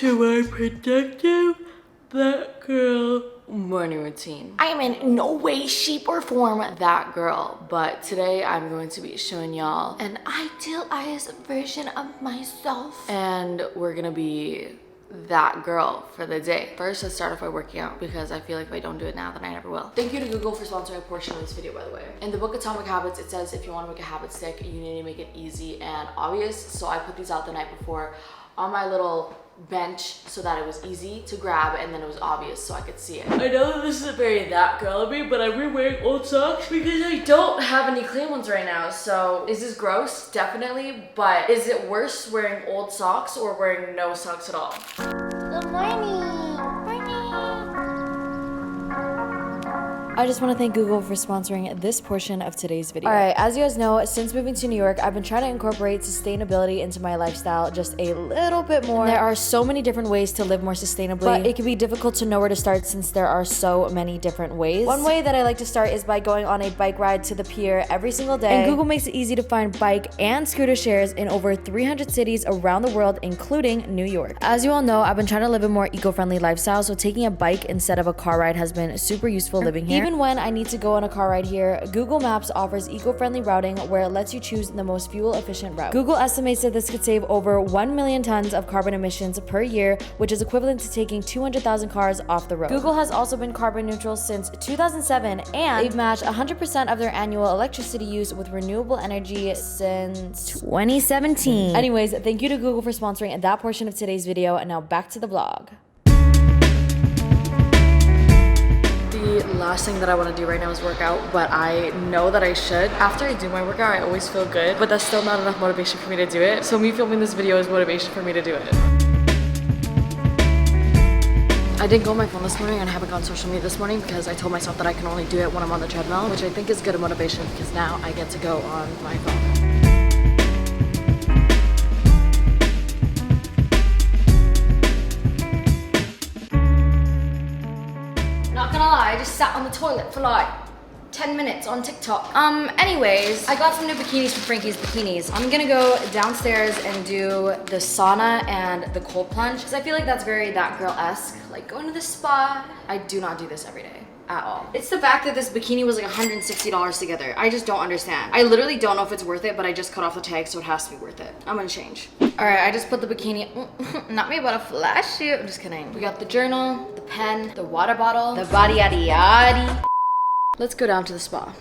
to my productive black girl morning routine. I am in no way, shape, or form that girl, but today I'm going to be showing y'all an idealized version of myself, and we're gonna be that girl for the day. First, let's start off by working out because I feel like if I don't do it now, then I never will. Thank you to Google for sponsoring a portion of this video, by the way. In the book Atomic Habits, it says if you want to make a habit stick, you need to make it easy and obvious. So I put these out the night before on my little bench so that it was easy to grab and then it was obvious so I could see it. I know that this isn't very that girl of me, but I'm wearing old socks because I don't have any clean ones right now. So is this gross? Definitely. But is it worse wearing old socks or wearing no socks at all? Good morning. I just want to thank Google for sponsoring this portion of today's video. Alright, as you guys know, since moving to New York, I've been trying to incorporate sustainability into my lifestyle just a little bit more. There are so many different ways to live more sustainably, but it can be difficult to know where to start since there are so many different ways. One way that I like to start is by going on a bike ride to the pier every single day. And Google makes it easy to find bike and scooter shares in over 300 cities around the world, including New York. As you all know, I've been trying to live a more eco-friendly lifestyle, so taking a bike instead of a car ride has been super useful living here. Even when I need to go on a car ride here, Google Maps offers eco-friendly routing where it lets you choose the most fuel-efficient route. Google estimates that this could save over 1 million tons of carbon emissions per year, which is equivalent to taking 200,000 cars off the road. Google has also been carbon neutral since 2007, and they've matched 100% of their annual electricity use with renewable energy since 2017. Anyways, thank you to Google for sponsoring that portion of today's video, and now back to the vlog. The last thing that I want to do right now is work out, but I know that I should. After I do my workout, I always feel good, but that's still not enough motivation for me to do it. So me filming this video is motivation for me to do it. I didn't go on my phone this morning and I haven't gone on social media this morning because I told myself that I can only do it when I'm on the treadmill, which I think is good motivation because now I get to go on my phone. Not gonna lie, I just sat on the toilet for like 10 minutes on TikTok. Anyways, I got some new bikinis from Frankie's Bikinis. I'm gonna go downstairs and do the sauna and the cold plunge because I feel like that's very that girl-esque. Like going to the spa. I do not do this every day at all. It's the fact that this bikini was like $160 together. I just don't understand. I literally don't know if it's worth it, but I just cut off the tag, so it has to be worth it. I'm gonna change. All right, I just put the bikini, not me about to flash you. I'm just kidding. We got the journal, the pen, the water bottle, the body yaddy yaddy. Let's go down to the spa.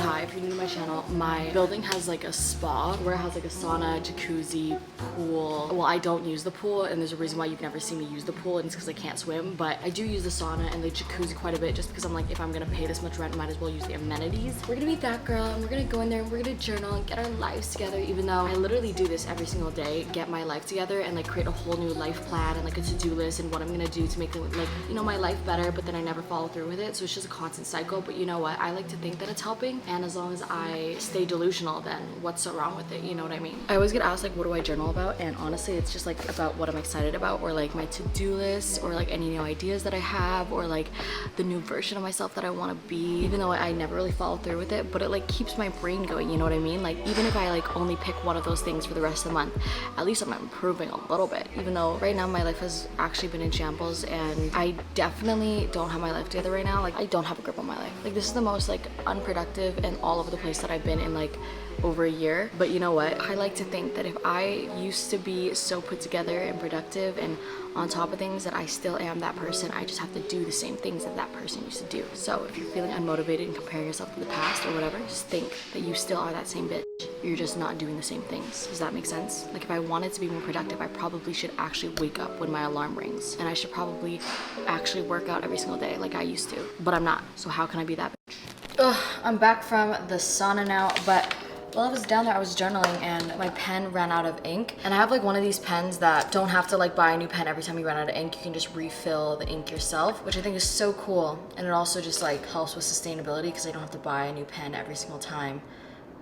Hi, if you're new to my channel, my building has like a spa where it has like a sauna, jacuzzi, pool. Well, I don't use the pool, and there's a reason why you've never seen me use the pool, and it's because I can't swim, but I do use the sauna and the jacuzzi quite a bit just because I'm like, if I'm gonna pay this much rent, might as well use the amenities. We're gonna be that girl, and we're gonna go in there and we're gonna journal and get our lives together, even though I literally do this every single day, get my life together and like create a whole new life plan and like a to-do list and what I'm gonna do to make like, you know, my life better, but then I never follow through with it. So it's just a constant cycle, but you know what? I like to think that it's helping, and as long as I stay delusional, then what's so wrong with it? You know what I mean? I always get asked like, what do I journal about? And honestly, it's just like about what I'm excited about, or like my to-do list, or like any new ideas that I have, or like the new version of myself that I want to be, even though I never really follow through with it, but it like keeps my brain going, you know what I mean? Like even if I like only pick one of those things for the rest of the month, at least I'm improving a little bit, even though right now my life has actually been in shambles and I definitely don't have my life together right now. Like I don't have a grip on my life. Like this is the most like unproductive and all over the place that I've been in like over a year. But you know what? I like to think that if I used to be so put together and productive and on top of things, that I still am that person. I just have to do the same things that that person used to do. So if you're feeling unmotivated and comparing yourself to the past or whatever, just think that you still are that same bitch. You're just not doing the same things. Does that make sense? Like if I wanted to be more productive, I probably should actually wake up when my alarm rings, and I should probably actually work out every single day like I used to, but I'm not. So how can I be that bitch? Ugh, I'm back from the sauna now, but while I was down there, I was journaling and my pen ran out of ink. And I have like one of these pens that don't have to like buy a new pen every time you run out of ink. You can just refill the ink yourself, which I think is so cool. And it also just like helps with sustainability because I don't have to buy a new pen every single time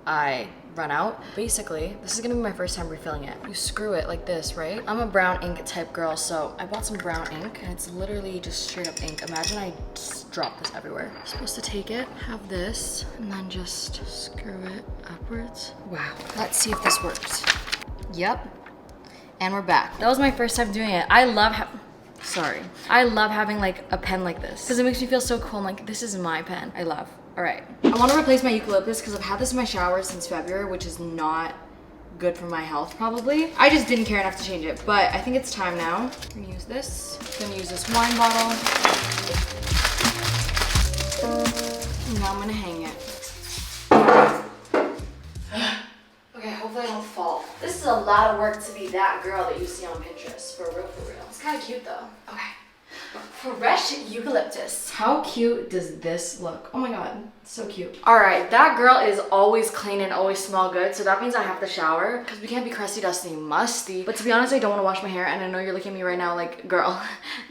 I run out. Basically, this is gonna be my first time refilling it. You screw it like this, right? I'm a brown ink type girl, so I bought some brown ink and it's literally just straight up ink. Imagine I just drop this everywhere. I'm supposed to take it, have this, and then just screw it upwards. Wow, let's see if this works. Yep, And we're back. That was my first time doing it. I love having like a pen like this because it makes me feel so cool. I'm like, this is my pen. I love. All right. I want to replace my eucalyptus because I've had this in my shower since February, which is not good for my health probably. I just didn't care enough to change it, but I think it's time now. I'm gonna use this. I'm gonna use this wine bottle. And now I'm gonna hang it. Okay, hopefully I don't fall. This is a lot of work to be that girl that you see on Pinterest. For real, for real. It's kind of cute though. Okay. Fresh eucalyptus. How cute does this look? Oh my god, so cute. All right, that girl is always clean and always smell good, so that means I have to shower because we can't be crusty, dusty, musty. But to be honest, I don't want to wash my hair, and I know you're looking at me right now like, girl,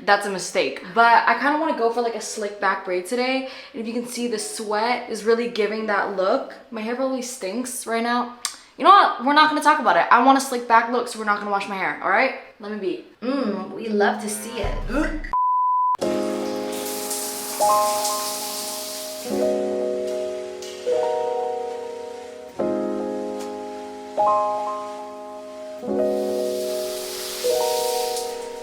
that's a mistake. But I kind of want to go for like a slick back braid today. And if you can see, the sweat is really giving that look. My hair probably stinks right now. You know what? We're not gonna talk about it. I want a slick back look, so we're not gonna wash my hair, all right? Let me be. We love to see it.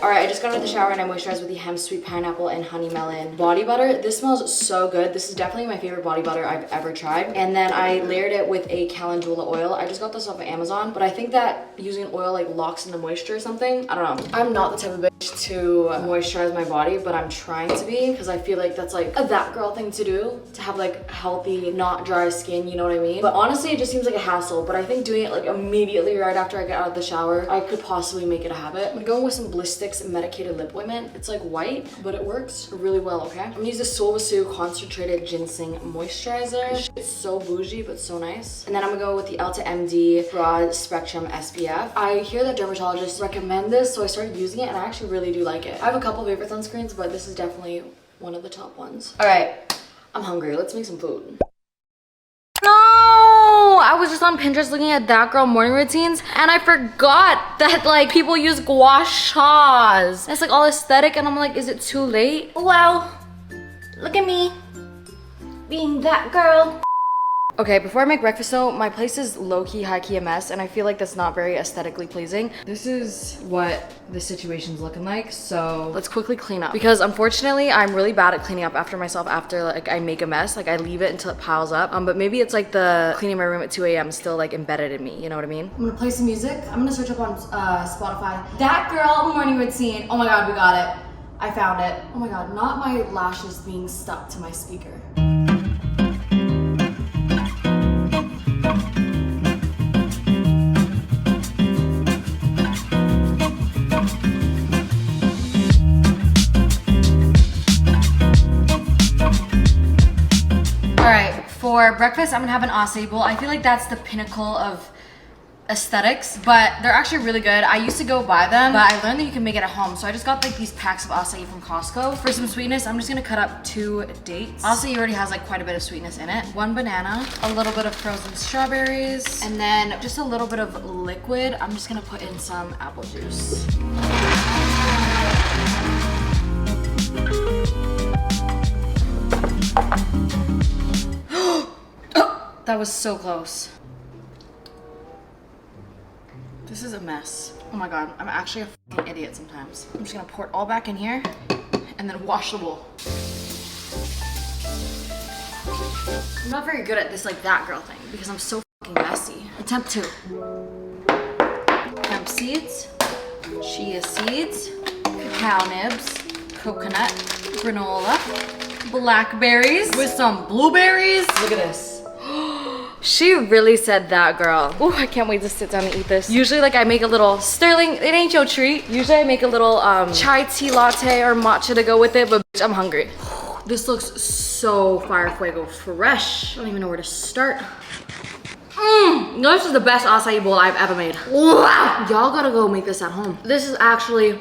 Alright, I just got out of the shower and I moisturized with the Hem Sweet Pineapple and Honey Melon body butter. This smells so good. This is definitely my favorite body butter I've ever tried. And then I layered it with a calendula oil. I just got this off of Amazon, but I think that using oil like locks in the moisture or something. I don't know. I'm not the type of bitch to moisturize my body, but I'm trying to be because I feel like that's like a that girl thing to do, to have like healthy, not dry skin, you know what I mean? But honestly, it just seems like a hassle, but I think doing it like immediately right after I get out of the shower, I could possibly make it a habit. I'm going with some Bliss medicated lip ointment. It's like white, but it works really well, okay? I'm gonna use the Solvasu concentrated ginseng moisturizer. It's so bougie, but so nice. And then I'm gonna go with the Elta MD broad spectrum SPF. I hear that dermatologists recommend this, so I started using it and I actually really do like it. I have a couple favorite sunscreens, but this is definitely one of the top ones. All right, I'm hungry. Let's make some food. No, I was just on Pinterest looking at that girl morning routines and I forgot that like people use gua sha. It's like all aesthetic and I'm like, is it too late? Well, look at me being that girl. Okay, before I make breakfast though, my place is low-key, high-key a mess and I feel like that's not very aesthetically pleasing. This is what the situation's looking like, so let's quickly clean up. Because unfortunately, I'm really bad at cleaning up after myself after like I make a mess. Like I leave it until it piles up. But maybe it's like the cleaning my room at 2 a.m. is still like embedded in me, you know what I mean? I'm gonna play some music. I'm gonna search up on Spotify. That girl morning routine. Oh my god, we got it. I found it. Oh my god, not my lashes being stuck to my speaker. For breakfast, I'm gonna have an acai bowl. I feel like that's the pinnacle of aesthetics, but they're actually really good. I used to go buy them, but I learned that you can make it at home. So I just got like these packs of acai from Costco. For some sweetness, I'm just gonna cut up 2 dates. Acai already has like quite a bit of sweetness in it. 1 banana, a little bit of frozen strawberries, and then just a little bit of liquid. I'm just gonna put in some apple juice. That was so close. This is a mess. Oh my god, I'm actually a fucking idiot sometimes. I'm just gonna pour it all back in here and then wash the bowl. I'm not very good at this like that girl thing because I'm so fucking messy. Attempt 2. Hemp seeds, chia seeds, cacao nibs, coconut, granola, blackberries with some blueberries. Look at this. She really said that girl. Oh, I can't wait to sit down and eat this. Usually like I make a little Sterling, it ain't your treat. Usually I make a little chai tea latte or matcha to go with it, but bitch, I'm hungry. This looks so fire fuego fresh. I don't even know where to start. This is the best acai bowl I've ever made. Wow. Y'all gotta go make this at home. This is actually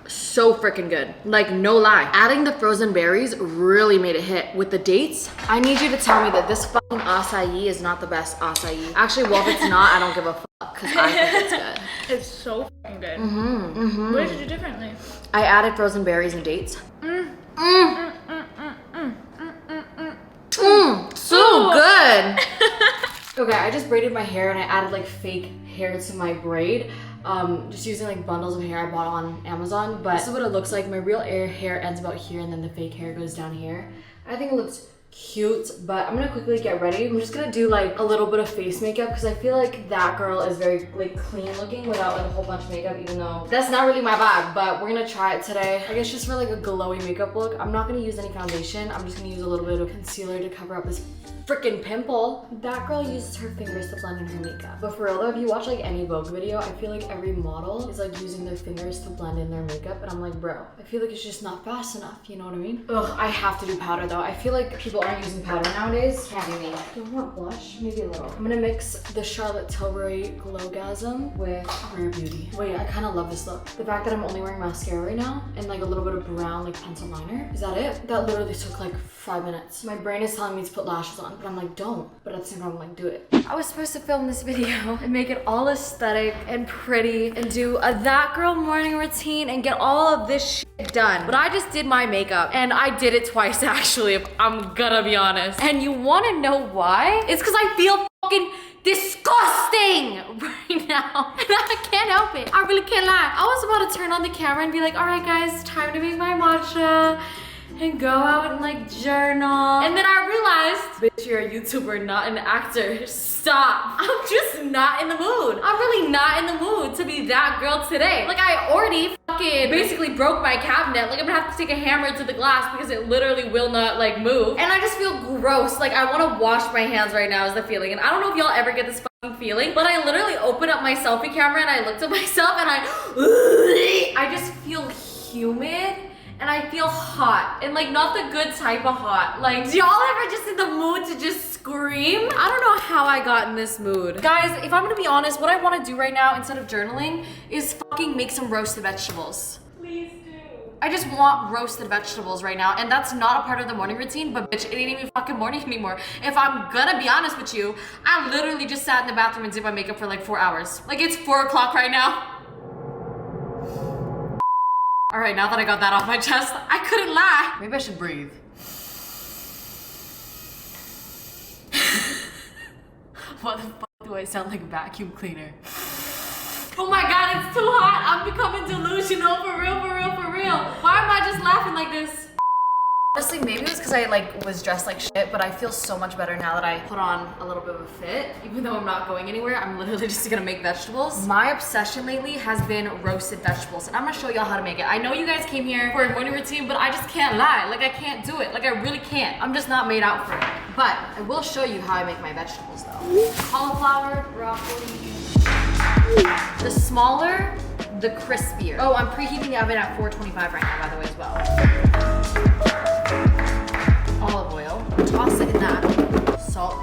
so freaking good, like no lie. Adding the frozen berries really made it hit. With the dates, I need you to tell me that this fucking acai is not the best acai. Actually, well, if it's not, I don't give a fuck because I think it's good. It's so fucking good. What did you do differently? I added frozen berries and dates. So good. It Okay, I just braided my hair and I added like fake hair to my braid. Just using like bundles of hair I bought on Amazon. But this is what it looks like. My real hair ends about here and then the fake hair goes down here. I think it looks cute, but I'm gonna quickly get ready. I'm just gonna do like a little bit of face makeup because I feel like that girl is very like clean looking without like a whole bunch of makeup, even though that's not really my vibe, but we're gonna try it today. I guess just for like a glowy makeup look. I'm not gonna use any foundation. I'm just gonna use a little bit of concealer to cover up this freaking pimple. That girl uses her fingers to blend in her makeup. But for real though, if you watch like any Vogue video, I feel like every model is like using their fingers to blend in their makeup, and I'm like, bro, I feel like it's just not fast enough, you know what I mean? Ugh, I have to do powder though. I feel like people aren't using powder nowadays. Can't be me. Do I want blush? Maybe a little. I'm gonna mix the Charlotte Tilbury Glowgasm with Rare Beauty. Wait, I kind of love this look. The fact that I'm only wearing mascara right now and like a little bit of brown like pencil liner. Is that it? That literally took like 5 minutes. My brain is telling me to put lashes on, but I'm like, don't. But at the same time, I'm like, do it. I was supposed to film this video and make it all aesthetic and pretty and do a that girl morning routine and get all of this shit done. But I just did my makeup and I did it twice actually, if I'm gonna be honest. And you wanna know why? It's because I feel fucking disgusting right now. And I can't help it. I really can't lie. I was about to turn on the camera and be like, all right guys, time to make my matcha and go out and like journal. And then I realized, bitch, you're a YouTuber, not an actor. Stop. I'm just not in the mood. I'm really not in the mood to be that girl today. Like I already fucking basically broke my cabinet. Like I'm gonna have to take a hammer to the glass because it literally will not like move. And I just feel gross. Like I wanna wash my hands right now is the feeling. And I don't know if y'all ever get this fucking feeling, but I literally opened up my selfie camera and I looked at myself and I just feel humid. And I feel hot, and like not the good type of hot. Like, do y'all ever just in the mood to just scream? I don't know how I got in this mood. Guys, if I'm gonna be honest, what I wanna do right now instead of journaling is fucking make some roasted vegetables. Please do. I just want roasted vegetables right now, and that's not a part of the morning routine, but bitch, it ain't even fucking morning anymore. If I'm gonna be honest with you, I literally just sat in the bathroom and did my makeup for like 4 hours. Like it's 4 o'clock right now. All right, now that I got that off my chest, I couldn't lie. Maybe I should breathe. What the fuck do I sound like a vacuum cleaner? Oh my God, it's too hot. I'm becoming delusional, for real, for real, for real. Why am I just laughing like this? Honestly, maybe it was because I like was dressed like shit, but I feel so much better now that I put on a little bit of a fit. Even though I'm not going anywhere, I'm literally just gonna make vegetables. My obsession lately has been roasted vegetables, and I'm gonna show y'all how to make it. I know you guys came here for a morning routine, but I just can't lie. Like I can't do it. Like I really can't. I'm just not made out for it. But I will show you how I make my vegetables though. Cauliflower, broccoli. The smaller, the crispier. Oh, I'm preheating the oven at 425 right now, by the way, as well. Olive oil, toss it in that. Salt.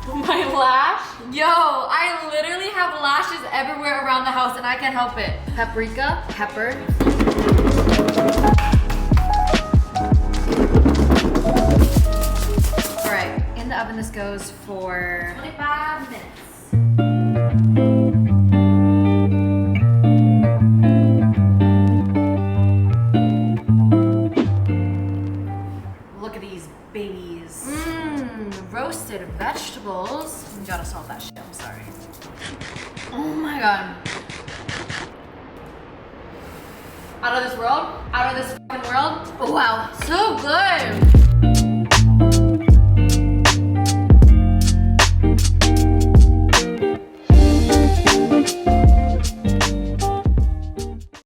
My lash? Yo, I literally have lashes everywhere around the house and I can't help it. Paprika, pepper. All right, in the oven this goes for 25 minutes. Roasted vegetables. You gotta salt that shit, I'm sorry. Oh my God. Out of this world? Out of this fucking world? Oh wow, so good.